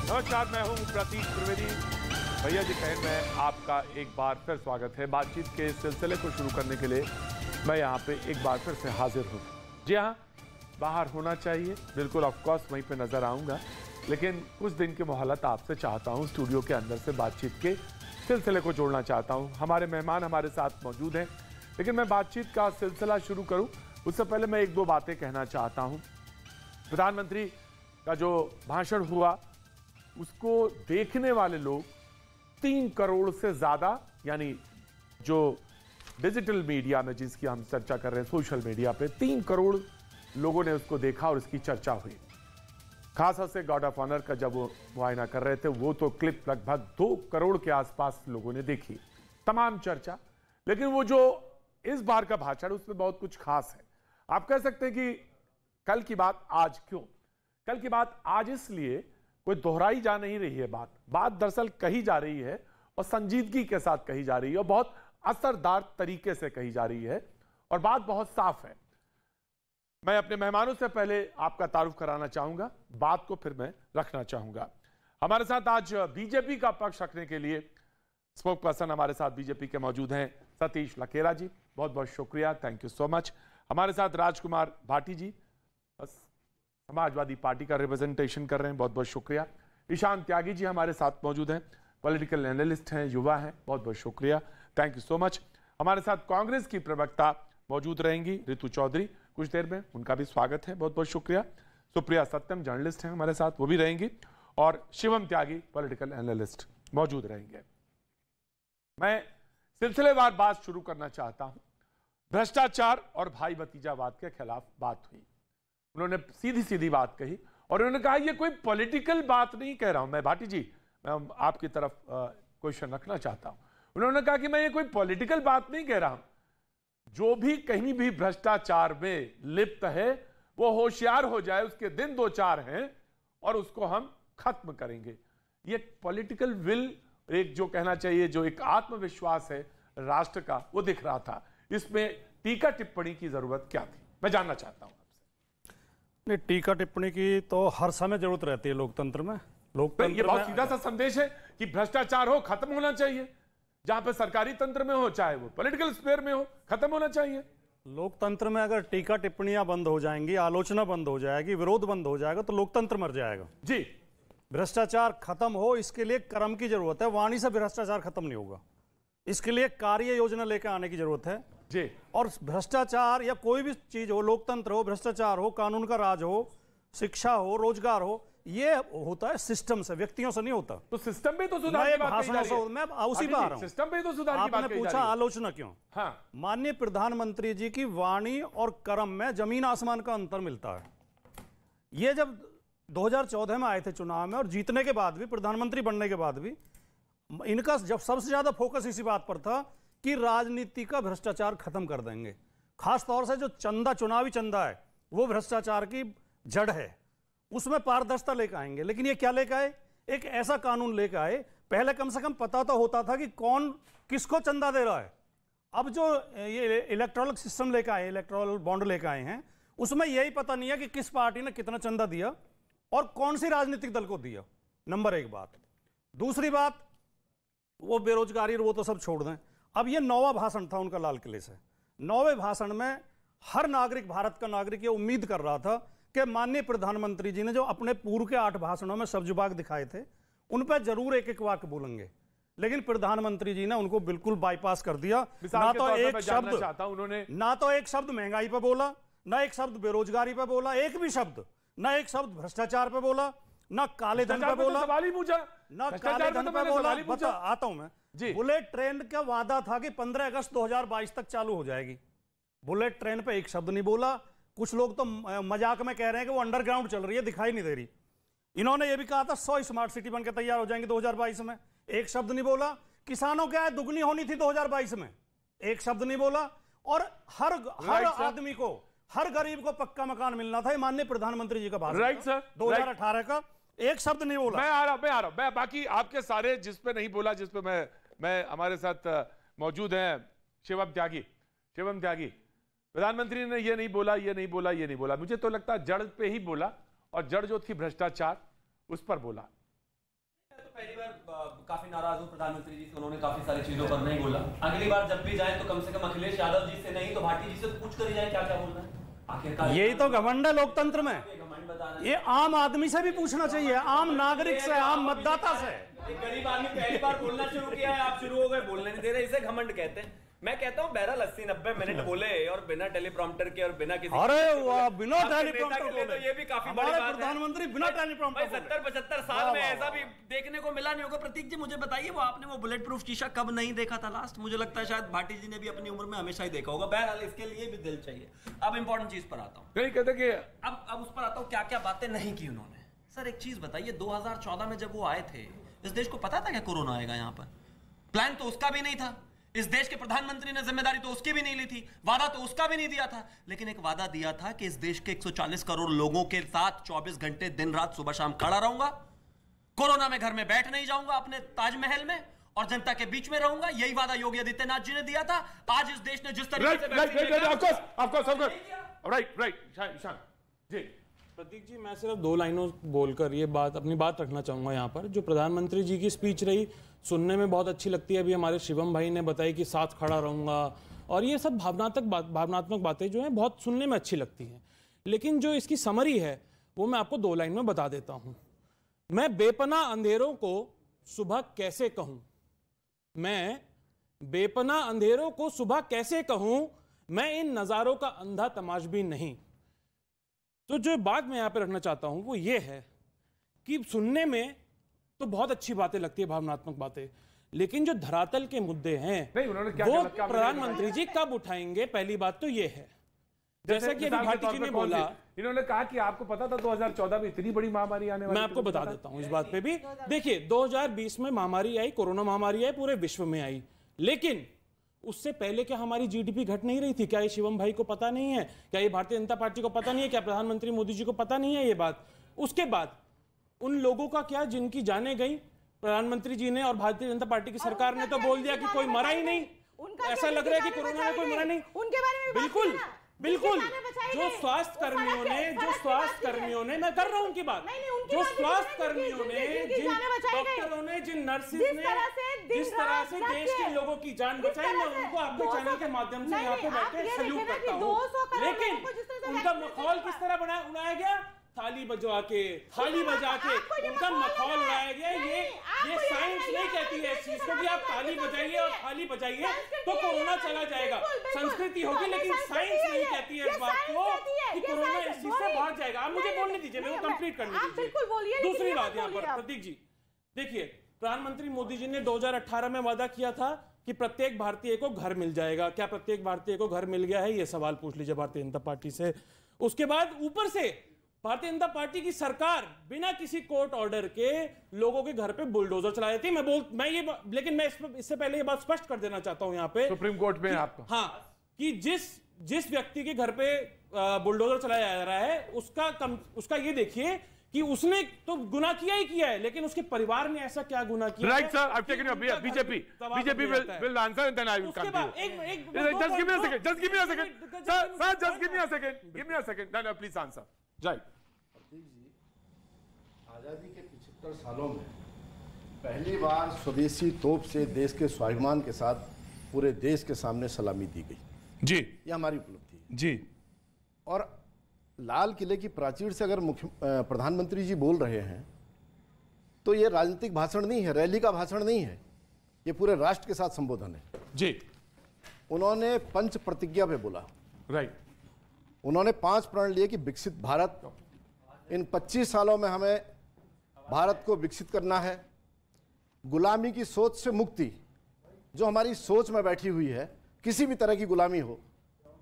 नमस्कार, मैं हूं प्रतीक त्रिवेदी। भैया जी कहन में आपका एक बार फिर स्वागत है। बातचीत के सिलसिले को शुरू करने के लिए मैं यहाँ पे एक बार फिर से हाजिर हूँ। जी हाँ, बाहर होना चाहिए, बिल्कुल ऑफकोर्स वहीं पे नजर आऊँगा, लेकिन कुछ दिन की मोहलत आपसे चाहता हूँ। स्टूडियो के अंदर से बातचीत के सिलसिले को जोड़ना चाहता हूँ। हमारे मेहमान हमारे साथ मौजूद हैं, लेकिन मैं बातचीत का सिलसिला शुरू करूँ उससे पहले मैं एक दो बातें कहना चाहता हूँ। प्रधानमंत्री का जो भाषण हुआ उसको देखने वाले लोग 3 करोड़ से ज्यादा, यानी जो डिजिटल मीडिया में जिसकी हम चर्चा कर रहे हैं, सोशल मीडिया पे 3 करोड़ लोगों ने उसको देखा और इसकी चर्चा हुई। खासतौर से गार्ड ऑफ ऑनर का जब वो मुआयना कर रहे थे, वो तो क्लिप लगभग 2 करोड़ के आसपास लोगों ने देखी। तमाम चर्चा, लेकिन वो जो इस बार का भाषण उसमें बहुत कुछ खास है। आप कह सकते हैं कि कल की बात आज क्यों? कल की बात आज इसलिए, कोई दोहराई जा नहीं रही है। बात दरअसल कही जा रही है और संजीदगी के साथ कही जा रही है और बहुत असरदार तरीके से कही जा रही है और बात बहुत साफ है। मैं अपने मेहमानों से पहले आपका तारुफ कराना चाहूंगा, बात को फिर मैं रखना चाहूंगा। हमारे साथ आज बीजेपी का पक्ष रखने के लिए स्पोक पर्सन हमारे साथ बीजेपी के मौजूद हैं सतीश लकेरा जी, बहुत बहुत शुक्रिया, थैंक यू सो मच। हमारे साथ राजकुमार भाटी जी, समाजवादी पार्टी का रिप्रेजेंटेशन कर रहे हैं, बहुत बहुत शुक्रिया। ईशान त्यागी जी हमारे साथ मौजूद हैं, पॉलिटिकल एनालिस्ट हैं, युवा हैं, बहुत बहुत शुक्रिया, थैंक यू सो मच। हमारे साथ कांग्रेस की प्रवक्ता मौजूद रहेंगी रितु चौधरी, कुछ देर में, उनका भी स्वागत है, बहुत बहुत शुक्रिया। सुप्रिया सत्यम जर्नलिस्ट हैं हमारे साथ, वो भी रहेंगी, और शिवम त्यागी पॉलिटिकल एनालिस्ट मौजूद रहेंगे। मैं सिलसिलेवार बात शुरू करना चाहता हूं। भ्रष्टाचार और भाई भतीजावाद के खिलाफ बात हुई। उन्होंने सीधी सीधी बात कही और उन्होंने कहा ये कोई पॉलिटिकल बात नहीं कह रहा हूं मैं। भाटी जी, मैं आपकी तरफ क्वेश्चन रखना चाहता हूं। उन्होंने कहा कि मैं ये कोई पॉलिटिकल बात नहीं कह रहा हूं, जो भी कहीं भी भ्रष्टाचार में लिप्त है वो होशियार हो जाए, उसके दिन 2-4 हैं और उसको हम खत्म करेंगे। ये पॉलिटिकल विल, एक जो कहना चाहिए, जो एक आत्मविश्वास है राष्ट्र का, वो दिख रहा था। इसमें टीका टिप्पणी की जरूरत क्या थी, मैं जानना चाहता हूं। नहीं, टीका टिप्पणी की तो हर समय जरूरत रहती है लोकतंत्र में। ये बहुत सीधा सा संदेश है कि भ्रष्टाचार हो, खत्म होना चाहिए। जहां पे सरकारी तंत्र में हो, चाहे वो पॉलिटिकल स्फीयर में हो, खत्म होना चाहिए। लोकतंत्र में अगर टीका टिप्पणियां बंद हो जाएंगी, आलोचना बंद हो जाएगी, विरोध बंद हो जाएगा, तो लोकतंत्र मर जाएगा जी। भ्रष्टाचार खत्म हो, इसके लिए कर्म की जरूरत है। वाणी से भ्रष्टाचार खत्म नहीं होगा, इसके लिए कार्य योजना लेकर आने की जरूरत है जी। और भ्रष्टाचार या कोई भी चीज हो, लोकतंत्र हो, भ्रष्टाचार हो, कानून का राज हो, शिक्षा हो, रोजगार हो, ये होता है सिस्टम से, व्यक्तियों से नहीं होता। तो सिस्टम में तो सुधार की बात कही जा रही है। मैं उसी पर आ रहा हूं। सिस्टम में तो सुधार की बात आपने पूछा आलोचना क्यों? हाँ, माननीय प्रधानमंत्री जी की वाणी और कर्म में जमीन आसमान का अंतर मिलता है। ये जब 2014 में आए थे चुनाव में, और जीतने के बाद भी, प्रधानमंत्री बनने के बाद भी, इनका जब सबसे ज्यादा फोकस इसी बात पर था कि राजनीति का भ्रष्टाचार खत्म कर देंगे। खास तौर से जो चंदा, चुनावी चंदा है, वो भ्रष्टाचार की जड़ है, उसमें पारदर्शिता लेकर आएंगे। लेकिन ये क्या लेकर आए? एक ऐसा कानून लेकर आए, पहले कम से कम पता तो होता था कि कौन किसको चंदा दे रहा है। अब जो ये इलेक्ट्रॉनिक सिस्टम लेकर आए, इलेक्ट्रॉनिक बॉन्ड लेकर आए हैं, उसमें यही पता नहीं है कि किस पार्टी ने कितना चंदा दिया और कौन सी राजनीतिक दल को दिया। नंबर 1 बात। दूसरी बात, वो बेरोजगारी, वो तो सब छोड़ दें। अब ये 9वां भाषण था उनका लाल किले से। 9वें भाषण में हर नागरिक, भारत का नागरिक, ये उम्मीद कर रहा था कि माननीय प्रधानमंत्री जी ने जो अपने पूर्व के 8 भाषणों में सब्ज बाग दिखाए थे, उन पर जरूर एक एक वाक्य बोलेंगे। लेकिन प्रधानमंत्री जी ने उनको बिल्कुल बाईपास कर दिया। ना तो एक शब्द महंगाई पर बोला, ना एक शब्द बेरोजगारी पर बोला, एक भी शब्द, ना एक शब्द भ्रष्टाचार पर बोला, ना काले धन पर बोला, ना काले धन पर बोला। आता हूं मैं जी। बुलेट ट्रेन का वादा था कि 15 अगस्त 2022 तक चालू हो जाएगी। बुलेट ट्रेन पे एक शब्द नहीं बोला। कुछ लोग तो मजाक में कह रहे हैं कि वो अंडरग्राउंड चल रही है, दिखाई नहीं दे रही। इन्होंने ये भी कहा था 100 स्मार्ट सिटी बनकर तैयार हो जाएंगे 2022 में, एक शब्द नहीं बोला। किसानों की आय दुगनी होनी थी 2022 में, एक शब्द नहीं बोला। और हर आदमी को, हर गरीब को पक्का मकान मिलना था। माननीय प्रधानमंत्री जी का भाषण, राइट सर, 2018 का, एक शब्द नहीं बोला। मैं आ रहा हूं। बाकी आपके सारे जिस पे नहीं बोला, जिस पे मैं हमारे साथ मौजूद हैं शिवम त्यागी। प्रधानमंत्री ने ये नहीं बोला। मुझे तो लगता है जड़ पे ही बोला, और जड़ जो थी भ्रष्टाचार, उस पर बोला। काफी नाराज हूँ प्रधानमंत्री जी से, उन्होंने काफी सारी चीजों पर नहीं बोला। अगली बार जब भी जाए तो कम से कम अखिलेश यादव जी से नहीं तो भाटी जी से तो पूछ कर ही जाए क्या क्या बोलना है। आखिरकार यही तो घमंड है लोकतंत्र में। ये आम आदमी से भी पूछना चाहिए, आम नागरिक से, आम मतदाता से। गरीब आदमी पहली बार बोलना शुरू किया है, आप शुरू हो गए, बोलने नहीं दे रहे, इसे घमंड कहते हैं। मैं कहता हूँ बहरहाल 80-90 मिनट बोले और बिना टेलीप्रॉम्प्टर के और बिना किसी, अरे वाह, बिना टेलीप्रॉम्प्टर बोले तो ये भी काफी बड़ी हमारे बात है। प्रधानमंत्री बिना टेलीप्रॉम्प्टर 70-75 साल में ऐसा भी देखने को मिला नहीं होगा। प्रतीक जी मुझे बताइए, वो आपने वो बुलेट प्रूफ शीशा कब नहीं देखा था लास्ट? मुझे लगता है शायद भाटी जी ने भी अपनी उम्र में हमेशा ही देखा होगा। बहरहाल इसके लिए भी दिल चाहिए। अब इंपॉर्टेंट चीज पर आता हूँ, नहीं कहते कि अब उस पर आता हूँ क्या क्या बातें नहीं की उन्होंने। सर एक चीज बताइए, 2014 में जब वो आए थे, इस देश को पता था क्या कोरोना आएगा? यहाँ पर प्लान तो उसका भी नहीं था। इस देश के प्रधानमंत्री ने जिम्मेदारी तो उसकी भी नहीं ली थी, वादा तो उसका भी नहीं दिया था। लेकिन एक वादा दिया था कि इस देश के 140 करोड़ लोगों के साथ 24 घंटे दिन रात सुबह शाम खड़ा रहूंगा, कोरोना में घर में बैठ नहीं जाऊंगा अपने ताजमहल में, और जनता के बीच में रहूंगा। यही वादा योगी आदित्यनाथ जी ने दिया था। आज इस देश ने जिस तरीके से जी प्रतीक जी, मैं सिर्फ 2 लाइनों बोलकर ये बात, अपनी बात रखना चाहूँगा यहाँ पर। जो प्रधानमंत्री जी की स्पीच रही, सुनने में बहुत अच्छी लगती है। अभी हमारे शिवम भाई ने बताया कि साथ खड़ा रहूँगा, और ये सब भावनात्मक बातें जो हैं बहुत सुनने में अच्छी लगती हैं। लेकिन जो इसकी समरी है वो मैं आपको 2 लाइन में बता देता हूँ। मैं बेपनाह अंधेरों को सुबह कैसे कहूँ, मैं बेपनाह अंधेरों को सुबह कैसे कहूँ, मैं इन नज़ारों का अंधा तमाशबीन नहीं। तो जो बात मैं यहाँ पे रखना चाहता हूँ वो ये है कि सुनने में तो बहुत अच्छी बातें लगती है, भावनात्मक बातें, लेकिन जो धरातल के मुद्दे हैं वो प्रधानमंत्री जी कब उठाएंगे? पहली बात तो ये है, जैसा कि अभी भाटी जी ने बोला, इन्होंने कहा कि आपको पता था 2014 में इतनी बड़ी महामारी आने वाली। मैं आपको बता देता हूँ इस बात पे भी। देखिए 2020 में महामारी आई, कोरोना महामारी आई, पूरे विश्व में आई, लेकिन उससे पहले क्या हमारी जीडीपी घट नहीं रही थी? क्या ये शिवम भाई को पता नहीं है? क्या ये भारतीय जनता पार्टी को पता नहीं है? क्या प्रधानमंत्री मोदी जी को पता नहीं है ये बात? उसके बाद उन लोगों का क्या जिनकी जानें गई, प्रधानमंत्री जी ने और भारतीय जनता पार्टी की सरकार ने तो बोल दिया कि कोई मरा ही नहीं। ऐसा लग रहा है कि कोरोना में कोई मरा नहीं। उनके बारे में बिल्कुल बिल्कुल, जो स्वास्थ्य कर्मियों ने, मैं कर रहा हूं उनकी बात, जो स्वास्थ्य कर्मियों ने, जिन डॉक्टरों ने, जिन नर्सिस ने जिस तरह से देश के लोगों की जान बचाई, मैं उनको आपके चैनल के माध्यम से यहाँ पे बैठे सल्यूट करता हूँ। लेकिन उनका माहौल किस तरह उड़ाया गया? थाली बजा के उनका माहौल उड़ाया गया। ये साइंस नहीं कहती है इस चीज को कि आप ताली बजाइए और थाली बजाइए तो कोरोना चला जाएगा। संस्कृति होगी, लेकिन साइंस नहीं कहती है इस बात को कि कोरोना इस चीज से भाग जाएगा। आप मुझे बोलने दीजिए, मेरे को कंप्लीट करने दीजिए। दूसरी बात यहाँ पर प्रतीक जी, देखिए प्रधानमंत्री मोदी जी ने 2018 में वादा किया था कि प्रत्येक भारतीय को घर मिल जाएगा। क्या प्रत्येक भारतीय को घर मिल गया है? ये सवाल पूछ लीजिए भारतीय जनता पार्टी से। उसके बाद ऊपर से भारतीय जनता पार्टी की सरकार बिना किसी कोर्ट ऑर्डर के लोगों के घर पे बुलडोजर चला रही थी। लेकिन मैं इससे पहले ये बात स्पष्ट कर देना चाहता हूं यहाँ पे, सुप्रीम कोर्ट में आपको, हाँ, कि जिस व्यक्ति के घर पे बुलडोजर चलाया जा रहा है उसका ये देखिए कि उसने तो गुनाह किया ही किया है, लेकिन उसके परिवार ने ऐसा क्या गुनाह किया? Right sir, I taken your BJP will answer and then I will continue. Just give me a second sir, just give me a second then please answer. Right, आजादी के 75 सालों में पहली बार स्वदेशी तोप से देश के स्वाभिमान के साथ पूरे देश के सामने सलामी दी गई जी, ये हमारी उपलब्धि है जी। और लाल किले की प्राचीर से अगर प्रधानमंत्री जी बोल रहे हैं तो ये राजनीतिक भाषण नहीं है, रैली का भाषण नहीं है, ये पूरे राष्ट्र के साथ संबोधन है जी। उन्होंने पंच प्रतिज्ञा पे बोला, राइट। उन्होंने 5 प्रण लिए कि विकसित भारत, इन 25 सालों में हमें भारत को विकसित करना है। गुलामी की सोच से मुक्ति, जो हमारी सोच में बैठी हुई है, किसी भी तरह की गुलामी हो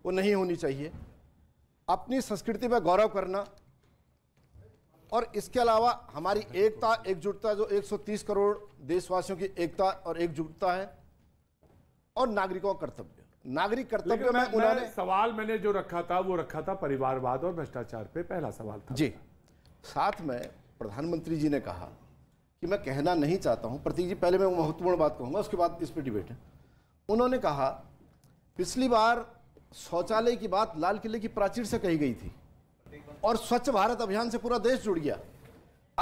वो नहीं होनी चाहिए। अपनी संस्कृति पर गौरव करना, और इसके अलावा हमारी एकता एकजुटता, जो 130 करोड़ देशवासियों की एकता और एकजुटता है, और नागरिकों का कर्तव्य। नागरिक कर्तव्य में उन्होंने सवाल मैंने जो रखा था परिवारवाद और भ्रष्टाचार पे, पहला सवाल था जी। साथ में प्रधानमंत्री जी ने कहा कि मैं कहना नहीं चाहता हूं, प्रतीक जी पहले मैं वो महत्वपूर्ण बात कहूंगा, उसके बाद इस पर डिबेट है। उन्होंने कहा पिछली बार शौचालय की बात लाल किले की प्राचीर से कही गई थी और स्वच्छ भारत अभियान से पूरा देश जुड़ गया।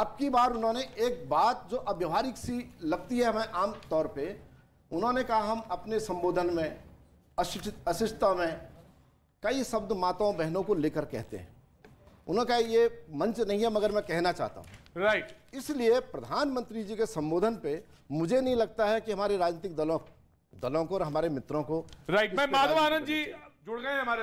अब की बार उन्होंने एक बात जो अव्यवहारिक सी लगती है हमें आम तौर पे, उन्होंने कहा हम अपने संबोधन में अशिष्टता में कई शब्द माताओं बहनों को लेकर कहते हैं। उन्होंने कहा ये मंच नहीं है मगर मैं कहना चाहता हूं। राइट। इसलिए प्रधानमंत्री जी के संबोधन पे मुझे नहीं लगता है कि हमारे राजनीतिक दलों को और हमारे मित्रों को राइट। मैं माधव आनंद जी जुड़ गए हमारे